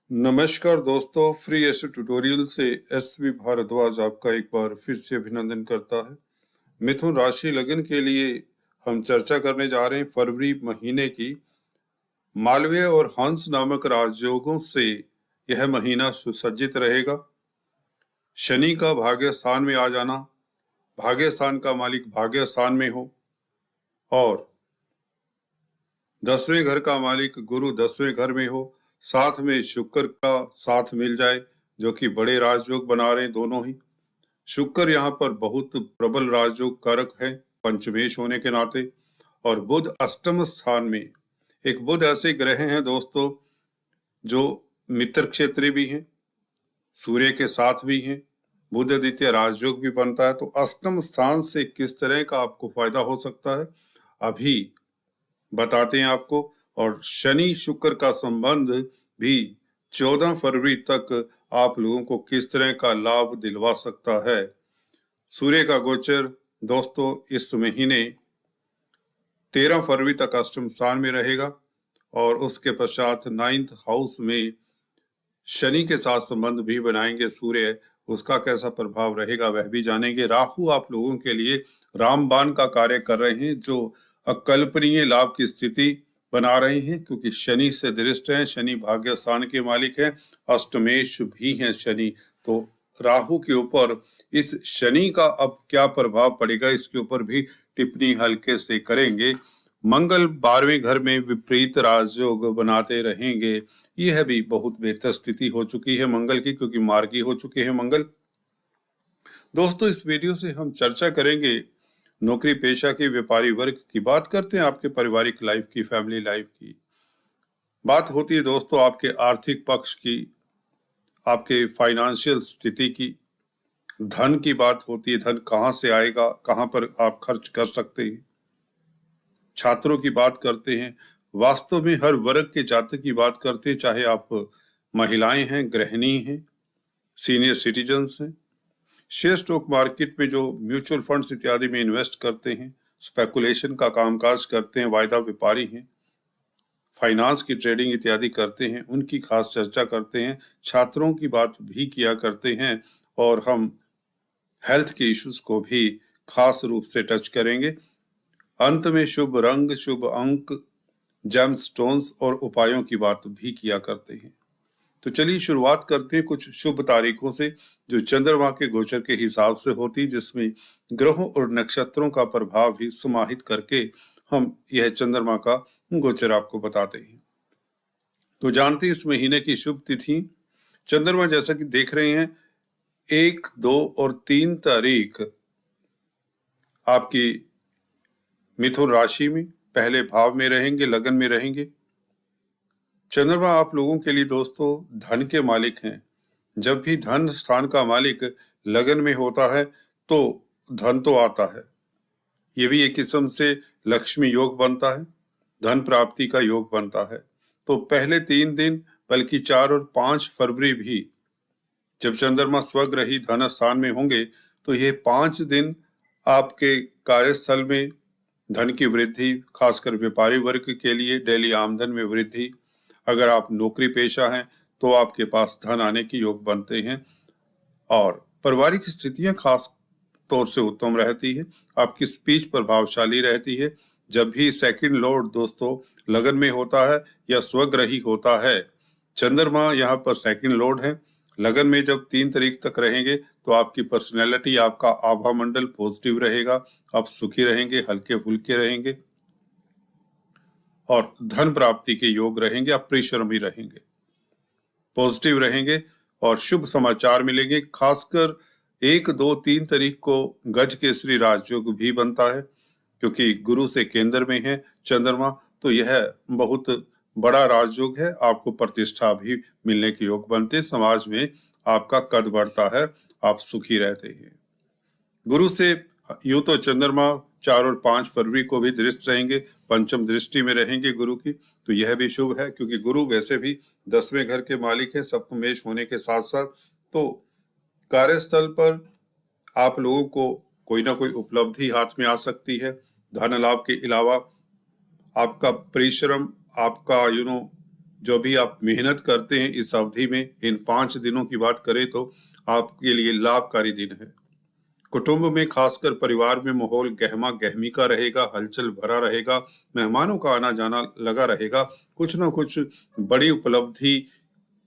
नमस्कार दोस्तों, फ्री एसे ट्यूटोरियल से एसवी भारद्वाज आपका एक बार फिर से अभिनंदन करता है। मिथुन राशि लगन के लिए हम चर्चा करने जा रहे हैं फरवरी महीने की। मालवीय और हंस नामक राजयोगों से यह महीना सुसज्जित रहेगा। शनि का भाग्य स्थान में आ जाना, भाग्य स्थान का मालिक भाग्य स्थान में हो और 10वें घर का मालिक गुरु 10वें घर में हो, साथ में शुक्र का साथ मिल जाए जो कि बड़े राजयोग बना रहे हैं दोनों ही। शुक्र यहाँ पर बहुत प्रबल राजयोग कारक है पंचमेश होने के नाते। और बुध अष्टम स्थान में, एक बुध ऐसे ग्रह हैं दोस्तों जो मित्र क्षेत्री भी हैं, सूर्य के साथ भी हैं, बुध द्वितीय राजयोग भी बनता है। तो अष्टम स्थान से किस तरह का आपको फायदा हो सकता है अभी बताते हैं आपको। और शनि शुक्र का संबंध भी 14 फरवरी तक आप लोगों को किस तरह का लाभ दिलवा सकता है। सूर्य का गोचर दोस्तों इस महीने 13 फरवरी तक अष्टम स्थान में रहेगा और उसके पश्चात 9th हाउस में शनि के साथ संबंध भी बनाएंगे सूर्य। उसका कैसा प्रभाव रहेगा वह भी जानेंगे। राहु आप लोगों के लिए रामबाण का कार्य कर रहे हैं, जो अकल्पनीय लाभ की स्थिति बना रहे हैं, क्योंकि शनि से दृष्ट हैं। शनि भाग्य स्थान के मालिक हैं, अष्टमेश भी हैं शनि। तो राहु के ऊपर इस शनि का अब क्या प्रभाव पड़ेगा, इसके ऊपर भी टिप्पणी हल्के से करेंगे। मंगल 12वें घर में विपरीत राजयोग बनाते रहेंगे। यह भी बहुत बेहतर स्थिति हो चुकी है मंगल की, क्योंकि मार्गी हो चुके हैं मंगल। दोस्तों इस वीडियो से हम चर्चा करेंगे नौकरी पेशा के व्यापारी वर्ग की। बात करते हैं आपके पारिवारिक लाइफ की, फैमिली लाइफ की। बात होती है दोस्तों आपके आर्थिक पक्ष की, आपके फाइनेंशियल स्थिति की, धन की बात होती है। धन कहाँ से आएगा, कहाँ पर आप खर्च कर सकते हैं। छात्रों की बात करते हैं। वास्तव में हर वर्ग के जातक की बात करते हैं, चाहे आप महिलाएं हैं, गृहिणी हैं, सीनियर सिटीजन्स हैं, शेयर स्टॉक मार्केट में जो म्यूचुअल फंड्स इत्यादि में इन्वेस्ट करते हैं, स्पेकुलेशन का कामकाज करते हैं, वायदा व्यापारी हैं, फाइनेंस की ट्रेडिंग इत्यादि करते हैं, उनकी खास चर्चा करते हैं। छात्रों की बात भी किया करते हैं और हम हेल्थ के इश्यूज को भी खास रूप से टच करेंगे। अंत में शुभ रंग, शुभ अंक, जेम स्टोन्स और उपायों की बात भी किया करते हैं। तो चलिए शुरुआत करते हैं कुछ शुभ तारीखों से जो चंद्रमा के गोचर के हिसाब से होती, जिसमें ग्रहों और नक्षत्रों का प्रभाव भी समाहित करके हम यह चंद्रमा का गोचर आपको बताते हैं। तो जानते हैं इस महीने की शुभ तिथि। चंद्रमा जैसा कि देख रहे हैं 1, 2 और 3 तारीख आपकी मिथुन राशि में पहले भाव में रहेंगे, लगन में रहेंगे। चंद्रमा आप लोगों के लिए दोस्तों धन के मालिक हैं। जब भी धन स्थान का मालिक लगन में होता है तो धन तो आता है। ये भी एक किस्म से लक्ष्मी योग बनता है, धन प्राप्ति का योग बनता है। तो पहले 3 दिन बल्कि 4 और 5 फरवरी भी जब चंद्रमा स्वग्रही धन स्थान में होंगे तो ये 5 दिन आपके कार्यस्थल में धन की वृद्धि, खासकर व्यापारी वर्ग के लिए डेली आमदन में वृद्धि। अगर आप नौकरी पेशा हैं तो आपके पास धन आने की योग बनते हैं और पारिवारिक स्थितियां खास तौर से उत्तम रहती है। आपकी स्पीच प्रभावशाली रहती है। जब भी सेकंड लॉर्ड दोस्तों लगन में होता है या स्वग्रही होता है, चंद्रमा यहाँ पर सेकंड लॉर्ड है। लगन में जब 3 तारीख तक रहेंगे तो आपकी पर्सनैलिटी, आपका आभा मंडल पॉजिटिव रहेगा। आप सुखी रहेंगे, हल्के फुल्के रहेंगे और धन प्राप्ति के योग रहेंगे। आप परिश्रमी रहेंगे, पॉजिटिव रहेंगे और शुभ समाचार मिलेंगे। खासकर 1, 2, 3 तारीख को गज केसरी राजयोग भी बनता है, क्योंकि गुरु से केंद्र में है चंद्रमा। तो यह बहुत बड़ा राजयोग है। आपको प्रतिष्ठा भी मिलने के योग बनते, समाज में आपका कद बढ़ता है, आप सुखी रहते हैं। गुरु से यूं तो चंद्रमा 4 और 5 फरवरी को भी दृष्ट रहेंगे, पंचम दृष्टि में रहेंगे गुरु की। तो यह भी शुभ है, क्योंकि गुरु वैसे भी 10वें घर के मालिक हैं, सप्तमेश होने के साथ साथ। तो कार्यस्थल पर आप लोगों को कोई ना कोई उपलब्धि हाथ में आ सकती है। धन लाभ के अलावा आपका परिश्रम, आपका जो भी आप मेहनत करते हैं इस अवधि में, इन 5 दिनों की बात करें तो आपके लिए लाभकारी दिन है। कुटुंब में खासकर परिवार में माहौल गहमा गहमी का रहेगा, हलचल भरा रहेगा, मेहमानों का आना जाना लगा रहेगा। कुछ ना कुछ बड़ी उपलब्धि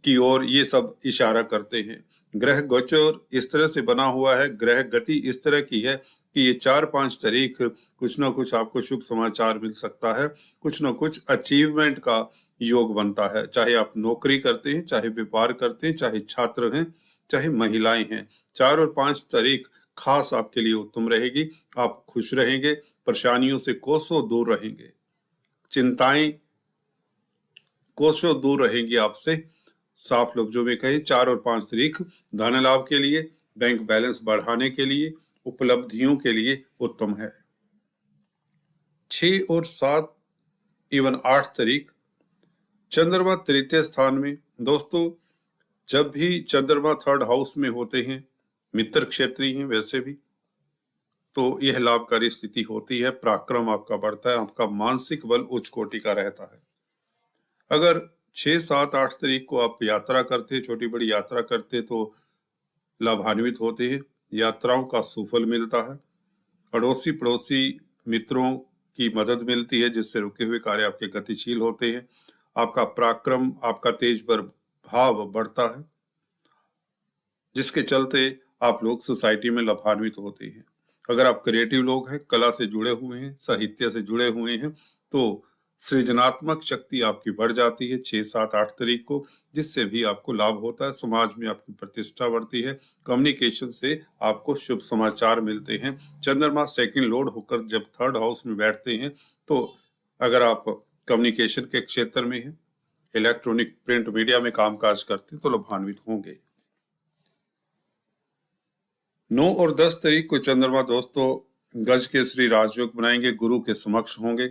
की ओर ये सब इशारा करते हैं। ग्रह गोचर इस तरह से बना हुआ है, ग्रह गति इस तरह की है कि ये 4-5 तारीख कुछ ना कुछ आपको शुभ समाचार मिल सकता है, कुछ ना कुछ अचीवमेंट का योग बनता है। चाहे आप नौकरी करते हैं, चाहे व्यापार करते हैं, चाहे छात्र हैं, चाहे महिलाएं हैं। 4 और 5 तारीख खास आपके लिए उत्तम रहेगी। आप खुश रहेंगे, परेशानियों से कोसों दूर रहेंगे, चिंताएं कोसों दूर रहेंगी आपसे। साफ लफ्जों में कहें 4 और 5 तारीख धन लाभ के लिए, बैंक बैलेंस बढ़ाने के लिए, उपलब्धियों के लिए उत्तम है। 6 और 7 इवन 8 तारीख चंद्रमा तृतीय स्थान में। दोस्तों, जब भी चंद्रमा 3rd हाउस में होते हैं, मित्र क्षेत्रीय हैं वैसे भी, तो यह लाभकारी स्थिति होती है। पराक्रम आपका बढ़ता है, आपका मानसिक बल उच्च कोटि का रहता है। अगर 6, 7, 8 तारीख को आप यात्रा करते, छोटी बड़ी यात्रा करते तो लाभान्वित होते हैं। यात्राओं का सुफल मिलता है, अड़ोसी पड़ोसी मित्रों की मदद मिलती है, जिससे रुके हुए कार्य आपके गतिशील होते हैं। आपका पराक्रम, आपका तेज भाव बढ़ता है, जिसके चलते आप लोग सोसाइटी में लाभान्वित होते हैं। अगर आप क्रिएटिव लोग हैं, कला से जुड़े हुए हैं, साहित्य से जुड़े हुए हैं, तो सृजनात्मक शक्ति आपकी बढ़ जाती है 6, 7, 8 तारीख को, जिससे भी आपको लाभ होता है। समाज में आपकी प्रतिष्ठा बढ़ती है, कम्युनिकेशन से आपको शुभ समाचार मिलते हैं। चंद्रमा 2nd लॉर्ड होकर जब 3rd हाउस में बैठते हैं, तो अगर आप कम्युनिकेशन के क्षेत्र में हैं, इलेक्ट्रॉनिक प्रिंट मीडिया में कामकाज करते हैं, तो लाभान्वित होंगे। 9 और 10 तारीख को चंद्रमा दोस्तों गज के श्री राजयोग बनाएंगे, गुरु के समक्ष होंगे,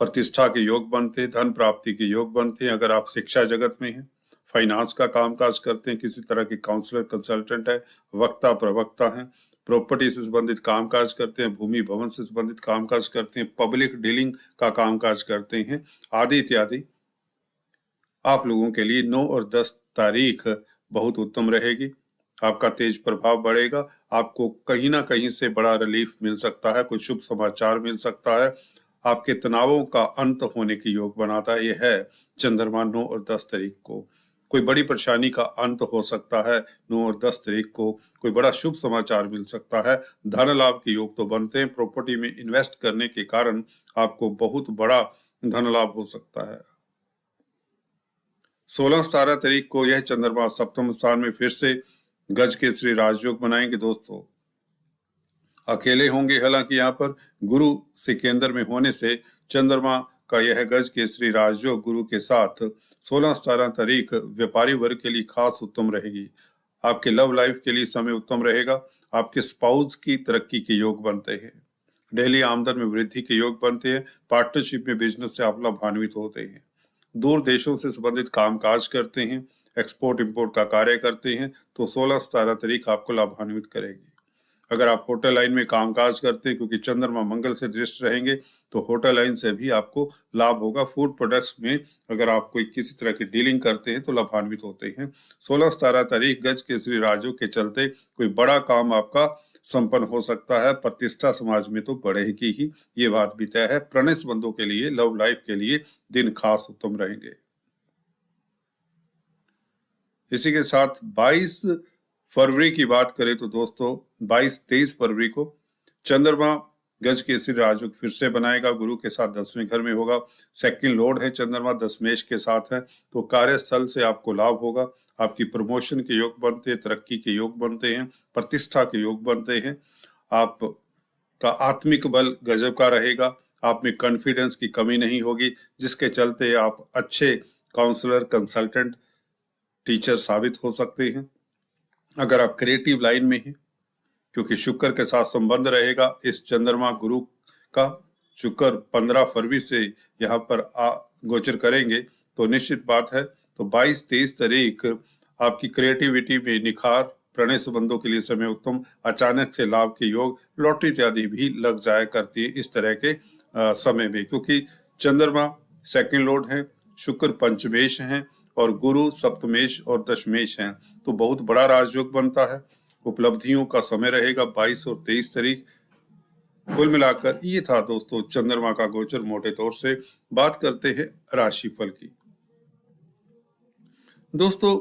प्रतिष्ठा के योग बनते हैं, धन प्राप्ति के योग बनते हैं। अगर आप शिक्षा जगत में हैं, फाइनेंस का कामकाज करते हैं, किसी तरह के काउंसलर कंसल्टेंट है, वक्ता प्रवक्ता हैं, प्रॉपर्टी से संबंधित कामकाज करते हैं, भूमि भवन से संबंधित कामकाज करते हैं, पब्लिक डीलिंग का कामकाज करते हैं, आदि इत्यादि, आप लोगों के लिए 9 और 10 तारीख बहुत उत्तम रहेगी। आपका तेज प्रभाव बढ़ेगा, आपको कहीं ना कहीं से बड़ा रिलीफ मिल सकता है, कोई शुभ समाचार मिल सकता है, आपके तनावों का अंत होने की योग बनाता है। यह है चंद्रमा 9 और 10 तारीख को। कोई बड़ी परेशानी का अंत हो सकता है 9 और 10 तारीख को, कोई बड़ा शुभ समाचार मिल सकता है, धन लाभ के योग तो बनते हैं। प्रॉपर्टी में इन्वेस्ट करने के कारण आपको बहुत बड़ा धन लाभ हो सकता है। 16-17 तारीख को यह चंद्रमा 7वें स्थान में फिर से गज के श्री राजयोग बनाएंगे। दोस्तों, अकेले होंगे, हालांकि यहाँ पर गुरु से केंद्र में होने से चंद्रमा का यह गज के श्री राजयोग गुरु के साथ 16-17 तारीख व्यापारी वर्ग के लिए खास उत्तम रहेगी। आपके लव लाइफ के लिए समय उत्तम रहेगा। आपके स्पाउस की तरक्की के योग बनते हैं, डेली आमदन में वृद्धि के योग बनते हैं, पार्टनरशिप में बिजनेस से आप लाभान्वित होते हैं, दूर देशों से संबंधित कामकाज करते हैं, एक्सपोर्ट इंपोर्ट का कार्य करते हैं, तो 16-17 तारीख आपको लाभान्वित करेगी। अगर आप होटल लाइन में कामकाज करते हैं, क्योंकि चंद्रमा मंगल से दृष्ट रहेंगे, तो होटल लाइन से भी आपको लाभ होगा। फूड प्रोडक्ट्स में अगर आप कोई किसी तरह की डीलिंग करते हैं तो लाभान्वित होते हैं। 16-17 तारीख गज के श्री राजयोग के चलते कोई बड़ा काम आपका संपन्न हो सकता है। प्रतिष्ठा समाज में तो बढ़ेगी ही, ये बात भी तय है। प्रणय संबंधों के लिए, लव लाइफ के लिए दिन खास उत्तम रहेंगे। इसी के साथ 22 फरवरी की बात करें तो दोस्तों 22-23 फरवरी को चंद्रमा गज के श्री राजयोग फिर से बनाएगा, गुरु के साथ 10वें घर में होगा। 2nd लॉर्ड है चंद्रमा, दशमेश के साथ है, तो कार्यस्थल से आपको लाभ होगा। आपकी प्रमोशन के योग बनते हैं, तरक्की के योग बनते हैं, प्रतिष्ठा के योग बनते हैं। आपका आत्मिक बल गजब का रहेगा, आप में कॉन्फिडेंस की कमी नहीं होगी, जिसके चलते आप अच्छे काउंसलर, कंसल्टेंट, टीचर साबित हो सकते हैं। अगर आप क्रिएटिव लाइन में हैं, क्योंकि शुक्र के साथ संबंध रहेगा इस चंद्रमा गुरु का, शुक्र 15 फरवरी से यहाँ पर गोचर करेंगे, तो निश्चित बात है तो 22-23 तारीख आपकी क्रिएटिविटी में निखार, प्रणय संबंधों के लिए समय उत्तम, अचानक से लाभ के योग, लॉटरी इत्यादि भी लग जाया करती है इस तरह के समय में, क्योंकि चंद्रमा 2nd लॉर्ड है, शुक्र पंचमेश हैं और गुरु सप्तमेश और दशमेश हैं, तो बहुत बड़ा राजयोग बनता है। उपलब्धियों का समय रहेगा 22 और 23 तारीख। कुल मिलाकर ये था दोस्तों चंद्रमा का गोचर मोटे तौर से। बात करते हैं राशिफल की। दोस्तों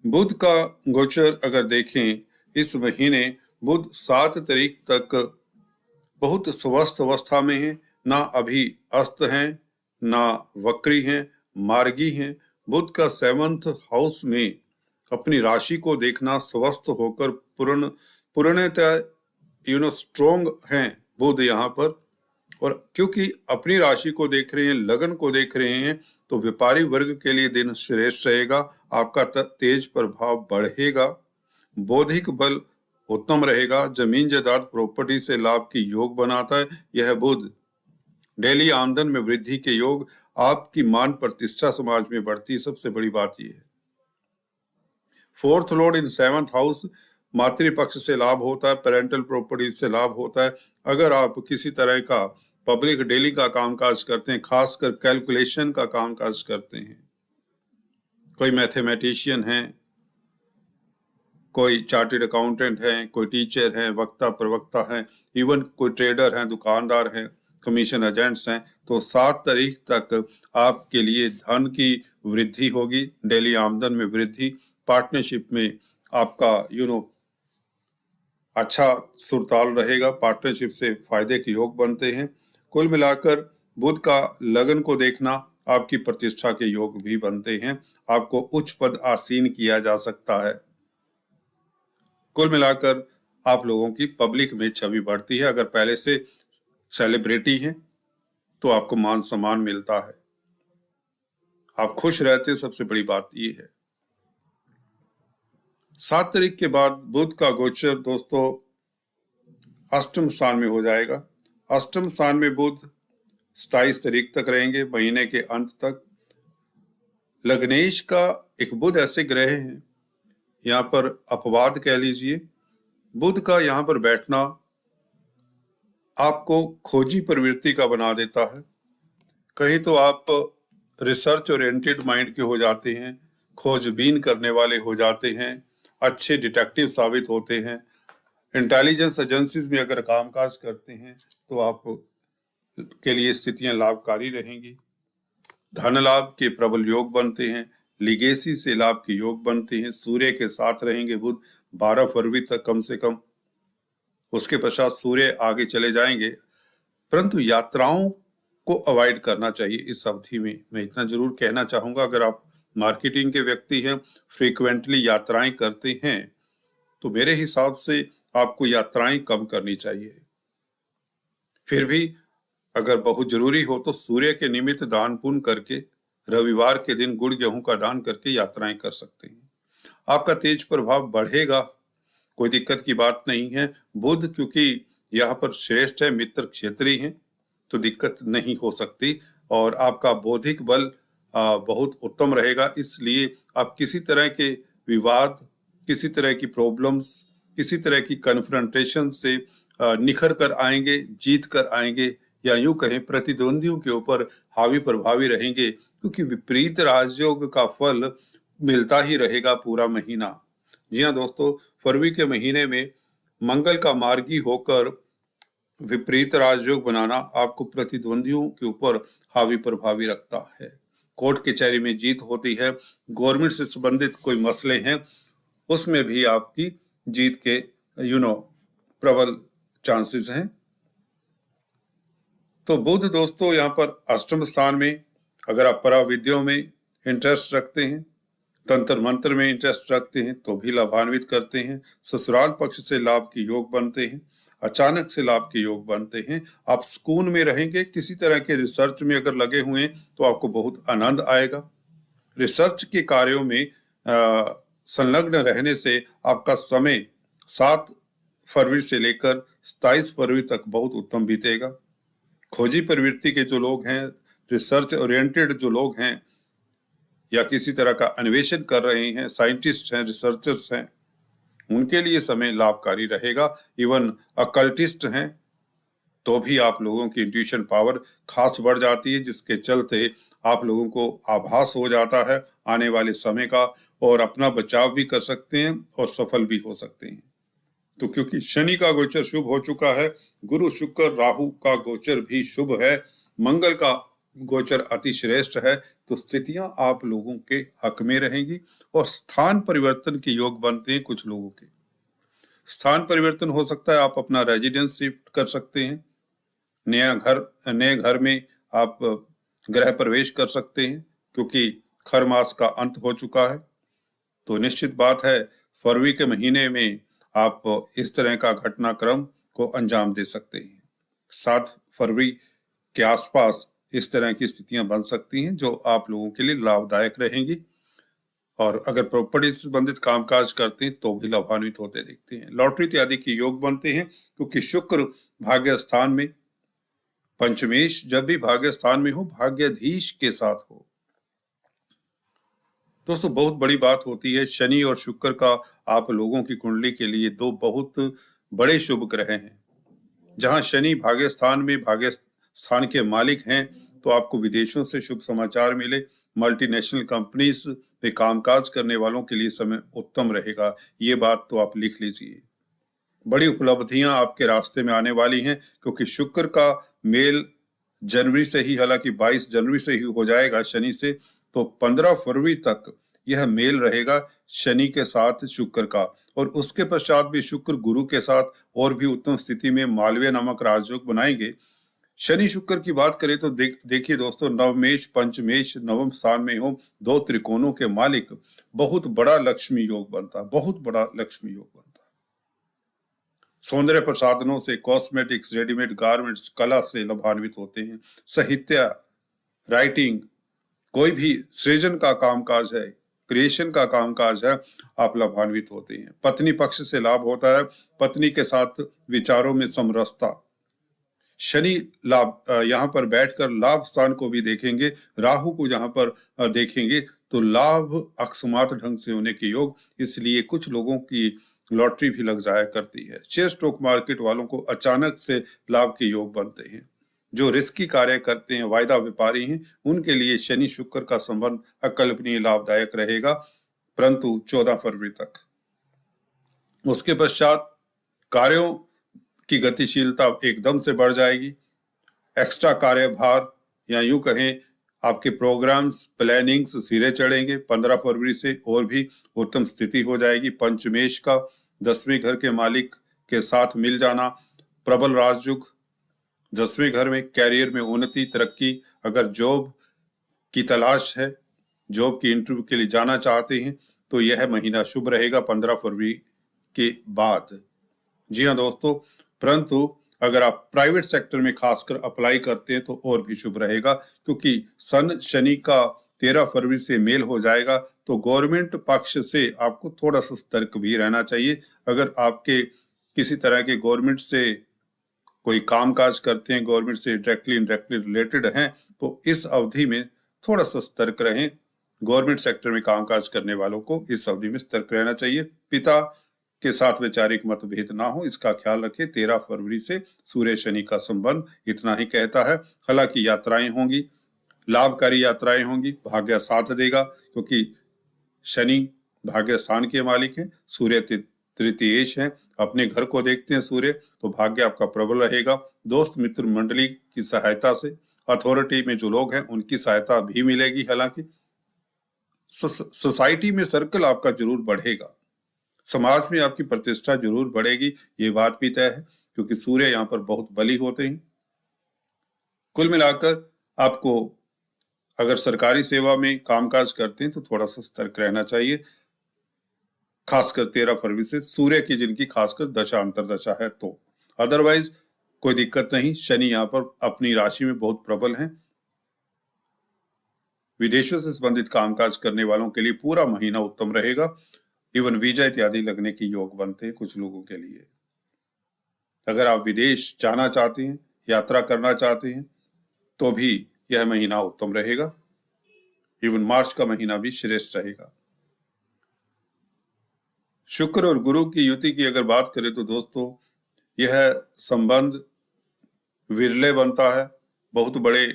बुध का गोचर अगर देखें, इस महीने बुध 7 तारीख तक बहुत स्वस्थ अवस्था में है, ना अभी अस्त हैं, ना वक्री हैं, मार्गी हैं। बुध का 7th हाउस में अपनी राशि को देखना, स्वस्थ होकर पूर्णतः स्ट्रोंग हैं बुध यहाँ पर। और क्योंकि अपनी राशि को देख रहे हैं, लगन को देख रहे हैं, तो व्यापारी वर्ग के लिए दिन श्रेष्ठ रहेगा। आपका तेज प्रभाव बढ़ेगा, बौद्धिक बल उत्तम रहेगा। जमीन जायदाद प्रॉपर्टी से लाभ की योग बनाता है यह बुध। डेली आमदन में वृद्धि के योग, आपकी मान प्रतिष्ठा समाज में बढ़ती, सबसे बड़ी बात यह है। 4th लॉर्ड इन 7th हाउस, मातृपक्ष से लाभ होता है, पेरेंटल प्रॉपर्टी से लाभ होता है। अगर आप किसी तरह का पब्लिक डीलिंग का कामकाज करते हैं, खासकर कैलकुलेशन का कामकाज करते हैं, कोई मैथमेटिशियन है, कोई चार्टर्ड अकाउंटेंट है, कोई टीचर है, वक्ता प्रवक्ता है, इवन कोई ट्रेडर हैं, दुकानदार हैं, कमीशन एजेंट्स हैं, तो 7 तारीख तक आपके लिए धन की वृद्धि होगी, डेली आमदन में वृद्धि, पार्टनरशिप में आपका अच्छा सुरताल रहेगा, पार्टनरशिप से फायदे के योग बनते हैं। कुल मिलाकर बुध का लगन को देखना, आपकी प्रतिष्ठा के योग भी बनते हैं, आपको उच्च पद आसीन किया जा सकता है। कुल मिलाकर आप लोगों की पब्लिक में छवि बढ़ती है। अगर पहले से सेलिब्रिटी हैं तो आपको मान सम्मान मिलता है, आप खुश रहते हैं, सबसे बड़ी बात ये है। 7 तारीख के बाद बुध का गोचर दोस्तों अष्टम स्थान में हो जाएगा। अष्टम स्थान में बुध 27 तारीख तक रहेंगे, महीने के अंत तक। लग्नेश का एक बुध ऐसे ग्रह हैं, यहाँ पर अपवाद कह लीजिए। बुध का यहाँ पर बैठना आपको खोजी प्रवृत्ति का बना देता है। कहीं तो आप रिसर्च ओरिएंटेड माइंड के हो जाते हैं, खोजबीन करने वाले हो जाते हैं, अच्छे डिटेक्टिव साबित होते हैं। इंटेलिजेंस एजेंसीज में अगर कामकाज करते हैं तो आप के लिए स्थितियां लाभकारी रहेंगी। धन लाभ के प्रबल योग बनते हैं, लिगेसी से लाभ के योग बनते हैं। सूर्य के साथ रहेंगे बुध 12 फरवरी तक कम से कम, उसके पश्चात सूर्य आगे चले जाएंगे। परंतु यात्राओं को अवॉइड करना चाहिए इस अवधि में। मैं इतना जरूर कहना चाहूंगा, अगर आप मार्केटिंग के व्यक्ति हैं, फ्रीक्वेंटली यात्राएं करते हैं, तो मेरे हिसाब से आपको यात्राएं कम करनी चाहिए। फिर भी अगर बहुत जरूरी हो तो सूर्य के निमित्त दान पुण्य करके, रविवार के दिन गुड़ गेहूं का दान करके यात्राएं कर सकते हैं। आपका तेज प्रभाव बढ़ेगा, कोई दिक्कत की बात नहीं है। बुध क्योंकि यहाँ पर श्रेष्ठ है, मित्र क्षेत्रीय है, तो दिक्कत नहीं हो सकती। और आपका बौद्धिक बल बहुत उत्तम रहेगा, इसलिए आप किसी तरह के विवाद, किसी तरह की प्रॉब्लम्स, किसी तरह की कन्फ्रंटेशन से निखर कर आएंगे, जीत कर आएंगे, या यूं कहें प्रतिद्वंदियों के ऊपर हावी प्रभावी रहेंगे, क्योंकि विपरीत राजयोग का फल मिलता ही रहेगा पूरा महीना। जी हाँ दोस्तों, फरवरी के महीने में मंगल का मार्गी होकर विपरीत राजयोग बनाना आपको प्रतिद्वंदियों के ऊपर हावी प्रभावी रखता है। कोर्ट कचहरी में जीत होती है, गवर्नमेंट से संबंधित कोई मसले हैं उसमें भी आपकी जीत के प्रबल चांसेस हैं। तो बुध दोस्तों यहाँ पर अष्टम स्थान में, अगर आप पराविद्याओं में इंटरेस्ट रखते हैं, तंत्र मंत्र में इंटरेस्ट रखते हैं, तो भी लाभान्वित करते हैं। ससुराल पक्ष से लाभ के योग बनते हैं, अचानक से लाभ के योग बनते हैं। आप सुकून में रहेंगे। किसी तरह के रिसर्च में अगर लगे हुए हैं तो आपको बहुत आनंद आएगा। रिसर्च के कार्यों में संलग्न रहने से आपका समय 7 फरवरी से लेकर 27 फरवरी तक बहुत उत्तम बीतेगा। खोजी प्रवृत्ति के जो लोग हैं, रिसर्च ओरिएंटेड जो लोग हैं, या किसी तरह का अन्वेषण कर रहे हैं, साइंटिस्ट हैं, रिसर्चर्स हैं, उनके लिए समय लाभकारी रहेगा। इवन अकल्टिस्ट हैं तो भी आप लोगों की इंट्यूशन पावर खास बढ़ जाती है, जिसके चलते आप लोगों को आभास हो जाता है आने वाले समय का, और अपना बचाव भी कर सकते हैं और सफल भी हो सकते हैं। तो क्योंकि शनि का गोचर शुभ हो चुका है, गुरु शुक्र राहु का गोचर भी शुभ है, मंगल का गोचर अति श्रेष्ठ है, तो स्थितियां आप लोगों के हक में रहेंगी और स्थान परिवर्तन के योग बनते हैं। कुछ लोगों के स्थान परिवर्तन हो सकता है, आप अपना रेजिडेंस शिफ्ट कर सकते हैं, नए घर में आप गृह प्रवेश कर सकते हैं, क्योंकि खर मास का अंत हो चुका है। तो निश्चित बात है फरवरी के महीने में आप इस तरह का घटनाक्रम को अंजाम दे सकते हैं। 7 फरवरी के आसपास इस तरह की स्थितियां बन सकती हैं जो आप लोगों के लिए लाभदायक रहेंगी, और अगर प्रॉपर्टी से संबंधित कामकाज करते हैं तो भी लाभान्वित होते दिखते हैं। लॉटरी इत्यादि के योग बनते हैं, क्योंकि शुक्र भाग्य स्थान में, पंचमेश जब भी भाग्य स्थान में हो भाग्याधीश के साथ हो। दोस्तों बहुत बड़ी बात होती है, शनि और शुक्र का आप लोगों की कुंडली के लिए दो बहुत बड़े शुभ ग्रह हैं। जहां शनि भाग्य स्थान में भाग्य स्थान के मालिक हैं, तो आपको विदेशों से शुभ समाचार मिले, मल्टीनेशनल कंपनीज में कामकाज करने वालों के लिए समय उत्तम रहेगा, ये बात तो आप लिख लीजिए। बड़ी उपलब्धियां आपके रास्ते में आने वाली हैं, क्योंकि शुक्र का मेल जनवरी से ही, हालांकि 22 जनवरी से ही हो जाएगा शनि से, तो 15 फरवरी तक यह मेल रहेगा शनि के साथ शुक्र का, और उसके पश्चात भी शुक्र गुरु के साथ और भी उत्तम स्थिति में मालवीय नामक राजयोग बनाएंगे। शनि शुक्र की बात करें तो देखिए दोस्तों, नवमेश पंचमेश नवम स्थान में हो, दो त्रिकोणों के मालिक, बहुत बड़ा लक्ष्मी योग बनता है, बहुत बड़ा लक्ष्मी योग बनता है। सौंदर्य प्रसाधनों से, कॉस्मेटिक्स, रेडीमेड गारमेंट्स, कला से लाभान्वित होते हैं। साहित्य, राइटिंग, कोई भी सृजन का कामकाज है, क्रिएशन का कामकाज है, आप लाभान्वित होते हैं। पत्नी पक्ष से लाभ होता है, पत्नी के साथ विचारों में समरसता। शनि लाभ यहाँ पर बैठकर लाभ स्थान को भी देखेंगे, राहु को यहाँ पर देखेंगे, तो लाभ अकस्मात ढंग से होने के योग, इसलिए कुछ लोगों की लॉटरी भी लग जाया करती है। शेयर स्टॉक मार्केट वालों को अचानक से लाभ के योग बनते हैं। जो रिस्की कार्य करते हैं, वायदा व्यापारी हैं, उनके लिए शनि शुक्र का संबंध अकल्पनीय लाभदायक रहेगा, परंतु 14 फरवरी तक। उसके पश्चात कार्यों की गतिशीलता एकदम से बढ़ जाएगी। एक्स्ट्रा कार्यभार या यूं कहें आपके प्रोग्राम्स, प्लानिंग्स सिरे चढ़ेंगे। 15 फरवरी से और भी उत्तम स्थिति हो जाएगी। पंचमेश का 10वें घर के मालिक के साथ मिल जाना, प्रबल राजयोग 10वें घर में, कैरियर में उन्नति, तरक्की। अगर जॉब की तलाश है, जॉब की इंटरव्यू के लिए जाना चाहते हैं, तो यह महीना शुभ रहेगा 15 फरवरी के बाद। जी हाँ दोस्तों, परंतु अगर आप प्राइवेट सेक्टर में खासकर अप्लाई करते हैं तो और भी शुभ रहेगा, क्योंकि सन शनि का 13 फरवरी से मेल हो जाएगा, तो गवर्नमेंट पक्ष से आपको थोड़ा सा सतर्क भी रहना चाहिए। अगर आपके किसी तरह के गवर्नमेंट से कोई कामकाज करते हैं, गवर्नमेंट से डायरेक्टली इनडायरेक्टली रिलेटेड हैं, तो इस अवधि में थोड़ा सा सतर्क रहें। गवर्नमेंट सेक्टर में कामकाज करने वालों को इस अवधि में सतर्क रहना चाहिए। पिता के साथ वैचारिक मतभेद ना हो, इसका ख्याल रखें। 13 फरवरी से सूर्य शनि का संबंध इतना ही कहता है। हालांकि यात्राएं होंगी, लाभकारी यात्राएं होंगी, भाग्य साथ देगा, क्योंकि शनि भाग्य स्थान के मालिक हैं, सूर्य तृतीयेश है, अपने घर को देखते हैं सूर्य, तो भाग्य आपका प्रबल रहेगा। दोस्त मित्र मंडली की सहायता से, अथॉरिटी में जो लोग हैं उनकी सहायता भी मिलेगी। हालांकि सोसाइटी में सर्कल आपका जरूर बढ़ेगा, समाज में आपकी प्रतिष्ठा जरूर बढ़ेगी, ये बात भी तय है, क्योंकि सूर्य यहाँ पर बहुत बली होते हैं। कुल मिलाकर आपको अगर सरकारी सेवा में कामकाज करते हैं तो थोड़ा सा सतर्क रहना चाहिए, खासकर 13 फरवरी से, सूर्य की जिनकी खासकर दशा अंतरदशा है तो। अदरवाइज कोई दिक्कत नहीं। शनि यहाँ पर अपनी राशि में बहुत प्रबल हैं। विदेशों से संबंधित कामकाज करने वालों के लिए पूरा महीना उत्तम रहेगा। इवन वीजा इत्यादि लगने की योग बनते हैं कुछ लोगों के लिए। अगर आप विदेश जाना चाहते हैं, यात्रा करना चाहते हैं, तो भी यह महीना उत्तम रहेगा। इवन मार्च का महीना भी श्रेष्ठ रहेगा। शुक्र और गुरु की युति की अगर बात करें तो दोस्तों, यह संबंध विरले बनता है। बहुत बड़े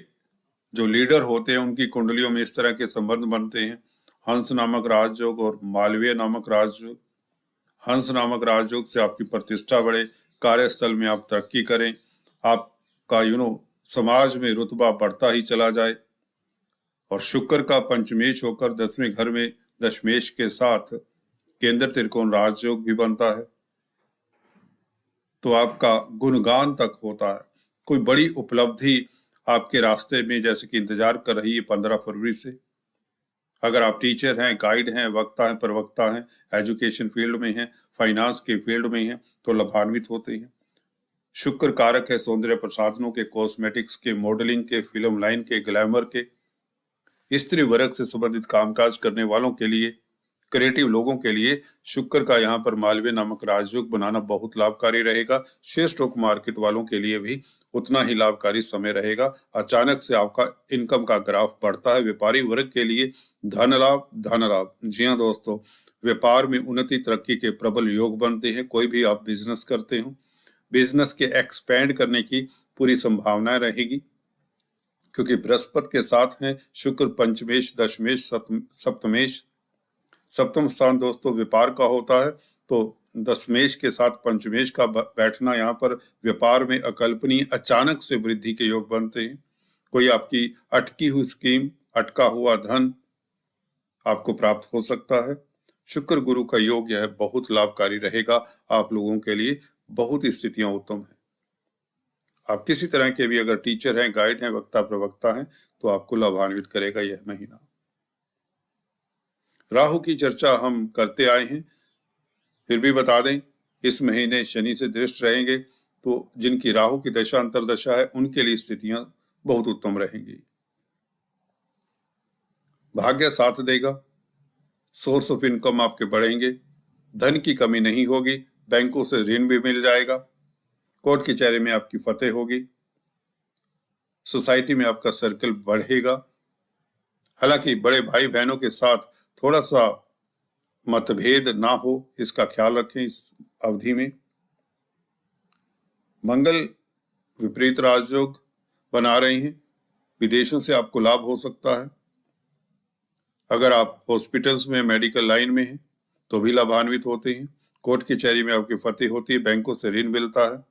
जो लीडर होते हैं उनकी कुंडलियों में इस तरह के संबंध बनते हैं। हंस नामक राजयोग और मालवीय नामक राजयोग। हंस नामक राजयोग से आपकी प्रतिष्ठा बढ़े, कार्यस्थल में आप तरक्की करें, आपका समाज में रुतबा बढ़ता ही चला जाए। और शुक्र का पंचमेश होकर 10वें घर में दशमेश के साथ केंद्र त्रिकोण राजयोग भी बनता है, तो आपका गुणगान तक होता है। कोई बड़ी उपलब्धि आपके रास्ते में जैसे कि इंतजार कर रही है 15 फरवरी से। अगर आप टीचर हैं, गाइड हैं, वक्ता हैं, प्रवक्ता हैं, एजुकेशन फील्ड में हैं, फाइनेंस के फील्ड में हैं, तो लाभान्वित होते हैं। शुक्र कारक है सौंदर्य प्रसाधनों के, कॉस्मेटिक्स के, मॉडलिंग के, फिल्म लाइन के, ग्लैमर के। स्त्री वर्ग से संबंधित कामकाज करने वालों के लिए, क्रिएटिव लोगों के लिए शुक्र का यहाँ पर मालवीय नामक राजयोग बनाना बहुत लाभकारी रहेगा। शेयर स्टॉक मार्केट वालों के लिए भी उतना ही लाभकारी समय रहेगा। अचानक से आपका इनकम का ग्राफ बढ़ता है। व्यापारी वर्ग के लिए धन लाभ। जी हाँ दोस्तों, व्यापार में उन्नति तरक्की के प्रबल योग बनते हैं। कोई भी आप बिजनेस करते हो, बिजनेस के एक्सपेंड करने की पूरी संभावना रहेगी, क्योंकि बृहस्पति के साथ हैं शुक्र पंचमेश, दशमेश, सप्तमेश। सप्तम स्थान दोस्तों व्यापार का होता है, तो दशमेश के साथ पंचमेश का बैठना यहाँ पर व्यापार में अकल्पनीय अचानक से वृद्धि के योग बनते हैं। कोई आपकी अटकी हुई स्कीम, अटका हुआ धन आपको प्राप्त हो सकता है। शुक्र गुरु का योग यह बहुत लाभकारी रहेगा आप लोगों के लिए। बहुत स्थितियां उत्तम है। आप किसी तरह के भी अगर टीचर हैं, गाइड हैं, वक्ता प्रवक्ता हैं, तो आपको लाभान्वित करेगा यह महीना। राहु की चर्चा हम करते आए हैं, फिर भी बता दें, इस महीने शनि से दृष्ट रहेंगे, तो जिनकी राहु की दशा अंतरदशा है उनके लिए स्थितियां बहुत उत्तम रहेंगी। भाग्य साथ देगा, सोर्स ऑफ इनकम आपके बढ़ेंगे, धन की कमी नहीं होगी, बैंकों से ऋण भी मिल जाएगा, कोर्ट कचहरी में आपकी फतेह होगी, सोसाइटी में आपका सर्कल बढ़ेगा। हालांकि बड़े भाई बहनों के साथ थोड़ा सा मतभेद ना हो, इसका ख्याल रखें इस अवधि में। मंगल विपरीत राजयोग बना रहे हैं, विदेशों से आपको लाभ हो सकता है। अगर आप हॉस्पिटल्स में, मेडिकल लाइन में हैं तो भी लाभान्वित होते हैं। कोर्ट कचहरी में आपकी फतेह होती है, बैंकों से ऋण मिलता है।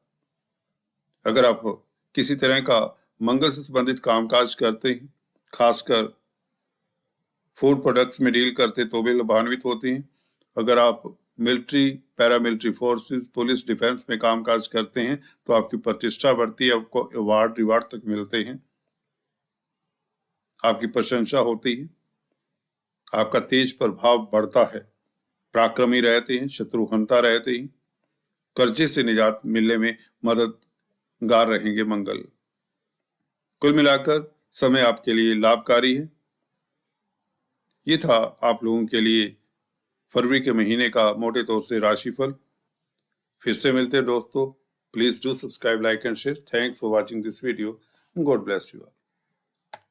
अगर आप किसी तरह का मंगल से संबंधित कामकाज करते हैं, खासकर फूड प्रोडक्ट्स में डील करते तो भी लाभान्वित होते हैं। अगर आप military, paramilitary forces, police, defence में कामकाज करते हैं तो आपकी प्रतिष्ठा बढ़ती है, आपको अवार्ड रिवार्ड तक मिलते हैं, आपकी प्रशंसा होती है, आपका तेज प्रभाव बढ़ता है, पराक्रमी रहते हैं, शत्रुहंता रहते हैं, कर्जे से निजात मिलने में मददगार रहेंगे मंगल। कुल मिलाकर समय आपके लिए लाभकारी है। ये था आप लोगों के लिए फरवरी के महीने का मोटे तौर से राशिफल। फिर से मिलते हैं दोस्तों। Please do subscribe, like and share. Thanks for watching this video. God bless you.